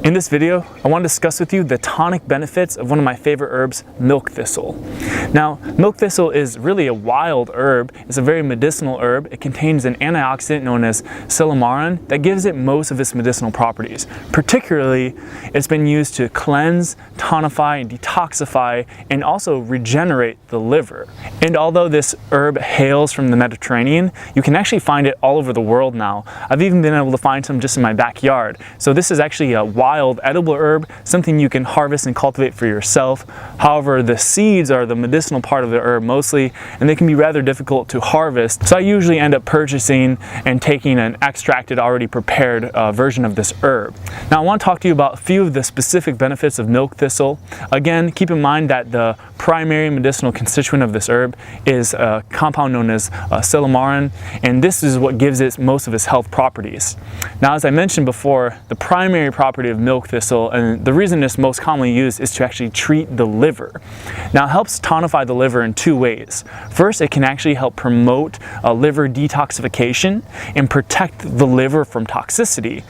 In this video, I want to discuss with you the tonic benefits of one of my favorite herbs, milk thistle. Now, milk thistle is really a wild herb. It's a very medicinal herb. It contains an antioxidant known as silymarin that gives it most of its medicinal properties. Particularly, it's been used to cleanse, tonify, and detoxify, and also regenerate the liver. And although this herb hails from the Mediterranean, you can actually find it all over the world now. I've even been able to find some just in my backyard. So this is actually a wild edible herb, something you can harvest and cultivate for yourself. However, the seeds are the medicinal part of the herb mostly, and they can be rather difficult to harvest. So I usually end up purchasing and taking an extracted, already prepared version of this herb. Now I want to talk to you about a few of the specific benefits of milk thistle. Again, keep in mind that the primary medicinal constituent of this herb is a compound known as silymarin, and this is what gives it most of its health properties. Now, as I mentioned before, the primary property of milk thistle, and the reason it's most commonly used, is to actually treat the liver. Now, it helps tonify the liver in two ways. First, it can actually help promote liver detoxification and protect the liver from toxicity.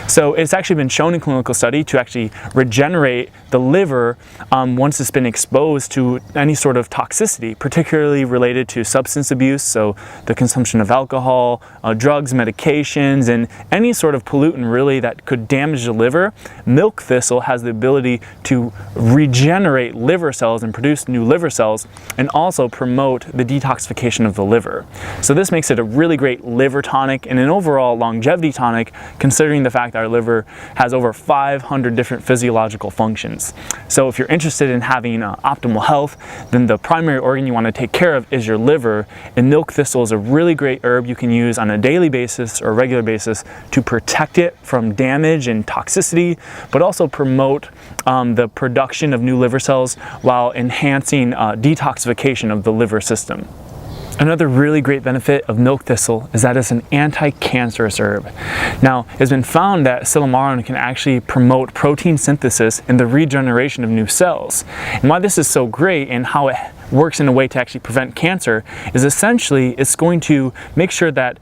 So it's actually been shown in clinical study to actually regenerate the liver once it's been exposed to any sort of toxicity, particularly related to substance abuse, so the consumption of alcohol, drugs, medications, and any sort of pollutant really that could damage the liver. Milk thistle has the ability to regenerate liver cells and produce new liver cells, and also promote the detoxification of the liver. So this makes it a really great liver tonic and an overall longevity tonic, considering the fact that our liver has over 500 different physiological functions. So if you're interested in having optimal health, then the primary organ you want to take care of is your liver, and milk thistle is a really great herb you can use on a daily basis or regular basis to protect it from damage and toxicity, but also promote the production of new liver cells while enhancing detoxification of the liver system. Another really great benefit of milk thistle is that it's an anti-cancerous herb. Now, it's been found that silymarin can actually promote protein synthesis and the regeneration of new cells. And why this is so great and how it works in a way to actually prevent cancer is essentially it's going to make sure that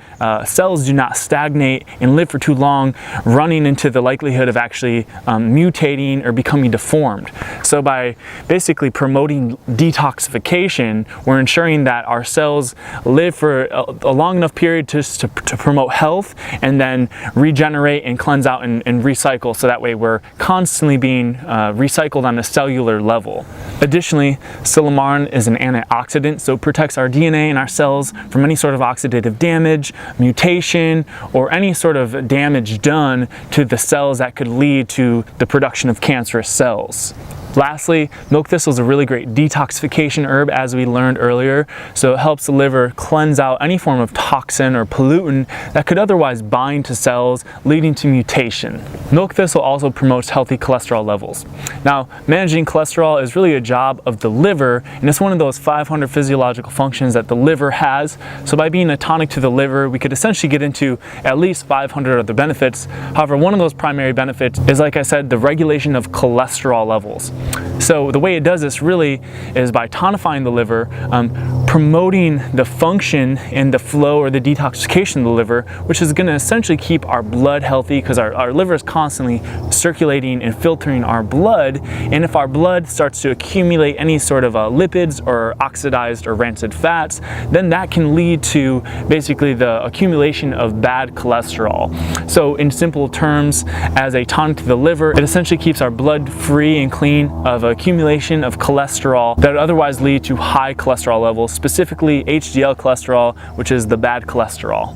cells do not stagnate and live for too long, running into the likelihood of actually mutating or becoming deformed. So by basically promoting detoxification, we're ensuring that our cells live for a long enough period to promote health, and then regenerate and cleanse out and recycle, so that way we're constantly being recycled on a cellular level. Additionally, silymarin is an antioxidant, so it protects our DNA and our cells from any sort of oxidative damage, mutation, or any sort of damage done to the cells that could lead to the production of cancerous cells. Lastly, milk thistle is a really great detoxification herb, as we learned earlier. So it helps the liver cleanse out any form of toxin or pollutant that could otherwise bind to cells, leading to mutation. Milk thistle also promotes healthy cholesterol levels. Now, managing cholesterol is really a job of the liver, and it's one of those 500 physiological functions that the liver has. So by being a tonic to the liver, we could essentially get into at least 500 other benefits. However, one of those primary benefits is, like I said, the regulation of cholesterol levels. So the way it does this really is by tonifying the liver, promoting the function and the flow or the detoxification of the liver, which is going to essentially keep our blood healthy, because our liver is constantly circulating and filtering our blood. And if our blood starts to accumulate any sort of lipids or oxidized or rancid fats, then that can lead to basically the accumulation of bad cholesterol. So in simple terms, as a tonic to the liver, it essentially keeps our blood free and clean of accumulation of cholesterol that would otherwise lead to high cholesterol levels, specifically HDL cholesterol, which is the bad cholesterol.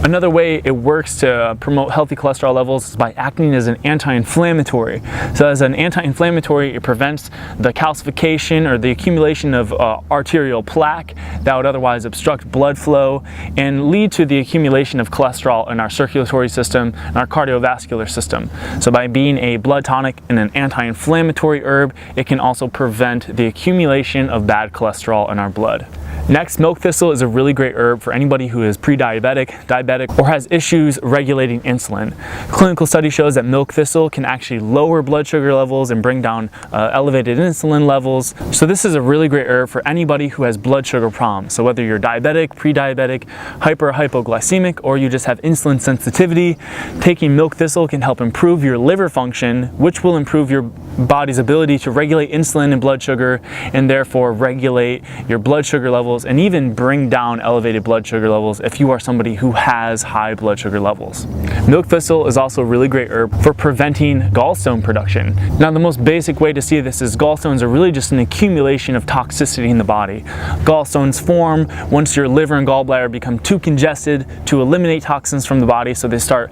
Another way it works to promote healthy cholesterol levels is by acting as an anti-inflammatory. So as an anti-inflammatory, it prevents the calcification or the accumulation of arterial plaque that would otherwise obstruct blood flow and lead to the accumulation of cholesterol in our circulatory system and our cardiovascular system. So by being a blood tonic and an anti-inflammatory herb, it can also prevent the accumulation of bad cholesterol in our blood. Next, milk thistle is a really great herb for anybody who is pre-diabetic, diabetic, or has issues regulating insulin. Clinical study shows that milk thistle can actually lower blood sugar levels and bring down elevated insulin levels. So this is a really great herb for anybody who has blood sugar problems. So whether you're diabetic, pre-diabetic, hypoglycemic, or you just have insulin sensitivity, taking milk thistle can help improve your liver function, which will improve your body's ability to regulate insulin and blood sugar, and therefore regulate your blood sugar levels and even bring down elevated blood sugar levels if you are somebody who has high blood sugar levels. Milk thistle is also a really great herb for preventing gallstone production. Now, the most basic way to see this is gallstones are really just an accumulation of toxicity in the body. Gallstones form once your liver and gallbladder become too congested to eliminate toxins from the body, so they start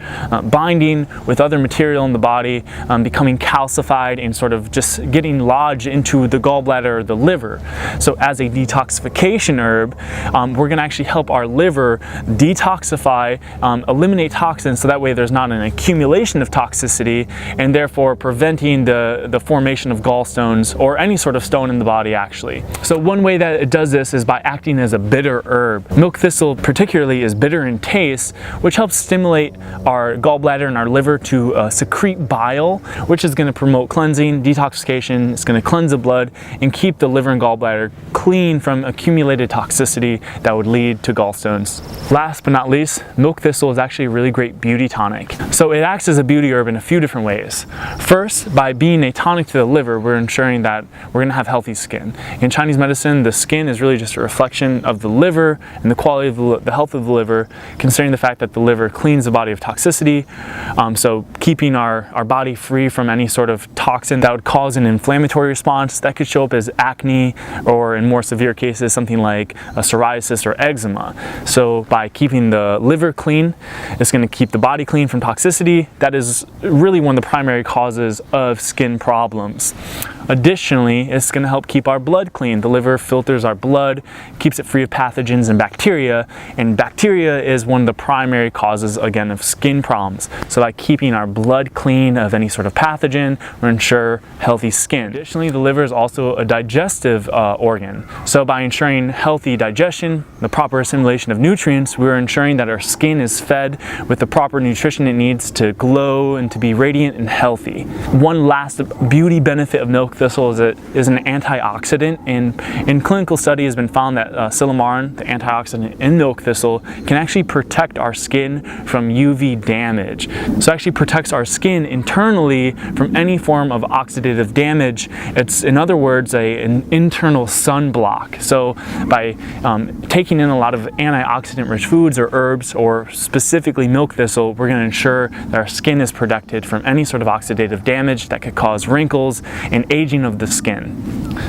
binding with other material in the body, becoming calcified and sort of just getting lodged into the gallbladder or the liver. So as a detoxification herb, we're going to actually help our liver detoxify, eliminate toxins, so that way there's not an accumulation of toxicity, and therefore preventing the formation of gallstones or any sort of stone in the body actually. So one way that it does this is by acting as a bitter herb. Milk thistle particularly is bitter in taste, which helps stimulate our gallbladder and our liver to secrete bile, which is going to promote cleansing, detoxification. It's going to cleanse the blood and keep the liver and gallbladder clean from accumulated toxicity that would lead to gallstones. Last but not least, milk thistle is actually a really great beauty tonic. So it acts as a beauty herb in a few different ways. First, by being a tonic to the liver, we're ensuring that we're going to have healthy skin. In Chinese medicine, the skin is really just a reflection of the liver and the quality of the health of the liver, considering the fact that the liver cleans the body of toxicity. So keeping our body free from any sort of toxin that would cause an inflammatory response that could show up as acne, or in more severe cases, something like a psoriasis or eczema. So by keeping the liver clean, it's going to keep the body clean from toxicity. That is really one of the primary causes of skin problems. Additionally, it's going to help keep our blood clean. The liver filters our blood, keeps it free of pathogens and bacteria is one of the primary causes, again, of skin problems. So by keeping our blood clean of any sort of pathogen, we ensure healthy skin. Additionally, the liver is also a digestive organ. So by ensuring healthy digestion, the proper assimilation of nutrients, we're ensuring that our skin is fed with the proper nutrition it needs to glow and to be radiant and healthy. One last beauty benefit of milk thistle is it is an antioxidant, and in clinical study has been found that silymarin, the antioxidant in milk thistle, can actually protect our skin from UV damage. So it actually protects our skin internally from any form of oxidative damage. It's, in other words, an internal sunblock. So by taking in a lot of antioxidant rich foods or herbs, or specifically milk thistle, we're going to ensure that our skin is protected from any sort of oxidative damage that could cause wrinkles and aging of the skin.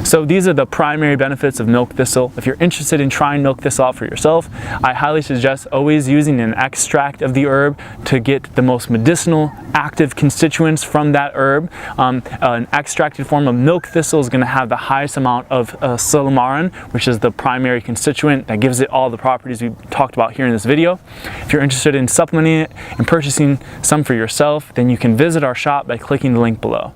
So these are the primary benefits of milk thistle. If you're interested in trying milk thistle out for yourself, I highly suggest always using an extract of the herb to get the most medicinal active constituents from that herb. An extracted form of milk thistle is going to have the highest amount of silymarin, which is the primary constituent that gives it all the properties we talked about here in this video. If you're interested in supplementing it and purchasing some for yourself, then you can visit our shop by clicking the link below.